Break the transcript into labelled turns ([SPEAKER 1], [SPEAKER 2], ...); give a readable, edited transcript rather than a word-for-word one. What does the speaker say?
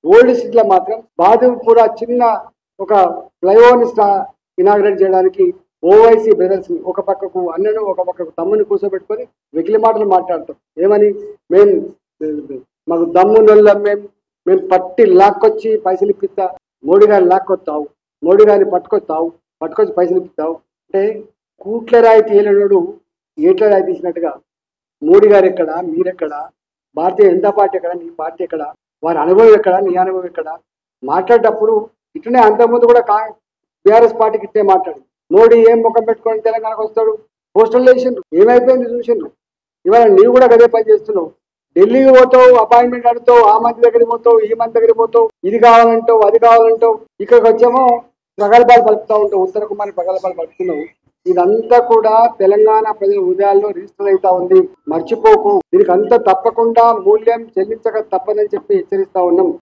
[SPEAKER 1] Old సిటీలో మాత్రం బాదుపూర చిన్న ఒక ఫ్లైఓవర్ ఇనాగ్రేట్ చేయడానికి ఓవైసీ బ్రదర్స్ ఒక పక్కకు అన్నను ఒక పక్కకు తమ్ముని కూర్చోబెట్టుకొని వెకిలి మాటలు మాట్లాడతాం. ఏమని? మాకు దమ్ము నొల్లం, మేము పట్టి లాక్కొచ్చి పైసలు ఇప్పిస్తా, మోడీ గారిని లాక్కొస్తావు, మోడీ గారిని పట్టుకొచ్చి పైసలు ఇప్పిస్తావు అంటే కూట్ల రాయి తీయలేడు ఏట్ల రాయి తీసినట్టుగా మోడీ గారు ఎక్కడ, మీరెక్కడ, భారతీయ జనతా పార్టీ ఎక్కడ, నీ పార్టీ ఎక్కడ, వారి అనుభవం ఎక్కడ, నీ అనుభవం ఎక్కడ? మాట్లాడేటప్పుడు ఇట్లనే అంతకుముందు కూడా బీఆర్ఎస్ పార్టీకి ఇట్టే మాట్లాడు. మోడీ ఏం ముఖం పెట్టుకొని తెలంగాణకు వస్తాడు? పోస్టల్ వేసిండ్రు, ఏమైపోయింది చూసిండ్రు. ఇవాళ నీవు కూడా అదే పని చేస్తున్నావు. ఢిల్లీకి పోతావు, అపాయింట్మెంట్ అడుగుతావు, ఆ మంది దగ్గరికి పోతావు, ఈ మంది దగ్గరికి పోతావు, ఇది కావాలంటావు, అది కావాలంటావు. ఇక్కడికి వచ్చేమో ప్రగల్భాలు పలుకుతూ ఉంటావు, ఉత్తర కుమారి ప్రగల్భాలు పలుకుతున్నావు. ఇదంతా కూడా తెలంగాణ ప్రజల హృదయాల్లో రిజిస్టర్ అవుతా ఉంది. మర్చిపోకు. దీనికి అంతా తప్పకుండా మూల్యం చెల్లించక తప్పదని చెప్పి హెచ్చరిస్తా ఉన్నాం.